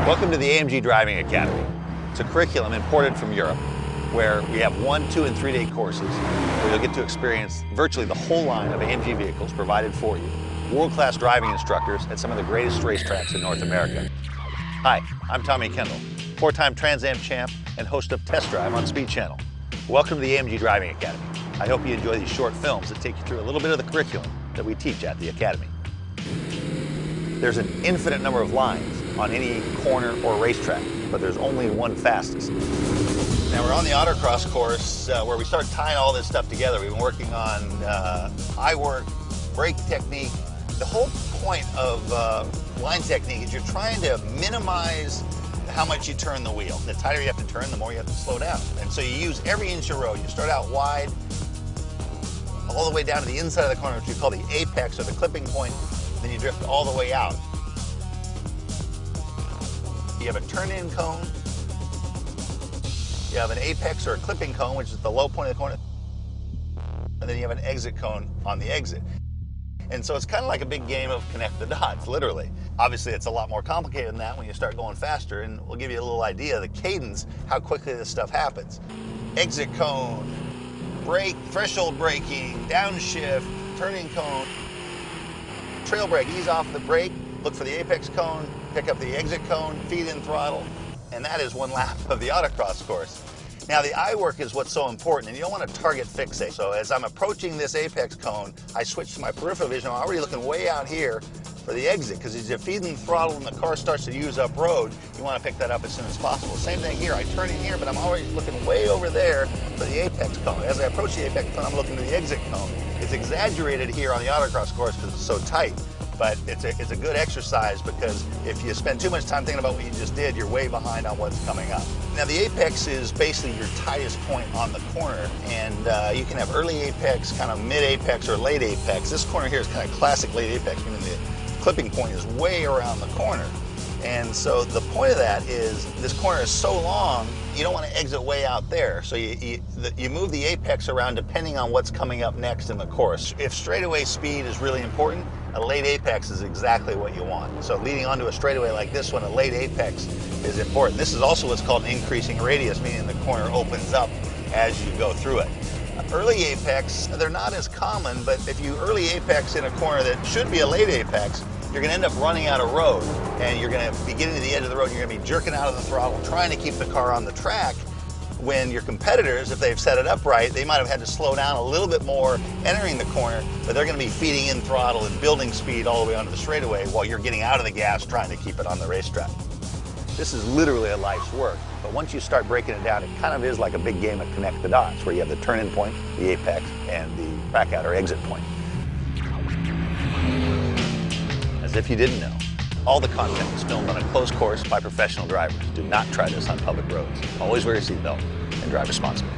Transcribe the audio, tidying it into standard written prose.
Welcome to the AMG Driving Academy. It's a curriculum imported from Europe where we have 1-, 2-, and 3-day courses where you'll get to experience virtually the whole line of AMG vehicles provided for you. World-class driving instructors at some of the greatest racetracks in North America. Hi, I'm Tommy Kendall, 4-time Trans Am champ and host of Test Drive on Speed Channel. Welcome to the AMG Driving Academy. I hope you enjoy these short films that take you through a little bit of the curriculum that we teach at the Academy. There's an infinite number of lines on any corner or racetrack, but there's only one fastest. Now we're on the autocross course where we start tying all this stuff together. We've been working on eye work, brake technique. The whole point of line technique is you're trying to minimize how much you turn the wheel. The tighter you have to turn, the more you have to slow down. And so you use every inch of road. You start out wide, all the way down to the inside of the corner, which we call the apex or the clipping point. Then you drift all the way out. You have a turn-in cone. You have an apex or a clipping cone, which is the low point of the corner. And then you have an exit cone on the exit. And so it's kind of like a big game of connect the dots, literally. Obviously, it's a lot more complicated than that when you start going faster, and we'll give you a little idea of the cadence, how quickly this stuff happens. Exit cone, brake, threshold braking, downshift, turning cone, trail brake, ease off the brake, look for the apex cone, pick up the exit cone, feed in throttle, and that is one lap of the autocross course. Now the eye work is what's so important, and you don't want to target fixate. So as I'm approaching this apex cone, I switch to my peripheral vision. I'm already looking way out here for the exit, because as you're feeding the throttle and the car starts to use up road, you want to pick that up as soon as possible. Same thing here, I turn in here, but I'm already looking way over there for the apex cone. As I approach the apex cone, I'm looking to the exit cone. It's exaggerated here on the autocross course because it's so tight. But it's a good exercise, because if you spend too much time thinking about what you just did, you're way behind on what's coming up. Now the apex is basically your tightest point on the corner, and you can have early apex, kind of mid apex, or late apex. This corner here is kind of classic late apex, meaning the clipping point is way around the corner. And so the point of that is this corner is so long, you don't want to exit way out there. So you move the apex around depending on what's coming up next in the course. If straightaway speed is really important, a late apex is exactly what you want. So leading onto a straightaway like this one, a late apex is important. This is also what's called an increasing radius, meaning the corner opens up as you go through it. Early apex, they're not as common, but if you early apex in a corner that should be a late apex, you're going to end up running out of road, and you're going to be getting to the edge of the road, you're going to be jerking out of the throttle, trying to keep the car on the track, when your competitors, if they've set it up right, they might have had to slow down a little bit more entering the corner, but they're going to be feeding in throttle and building speed all the way onto the straightaway while you're getting out of the gas trying to keep it on the racetrack. This is literally a life's work, but once you start breaking it down, it kind of is like a big game of connect the dots, where you have the turn-in point, the apex, and the back-out or exit point. As if you didn't know, all the content was filmed on a closed course by professional drivers. Do not try this on public roads. Always wear your seatbelt and drive responsibly.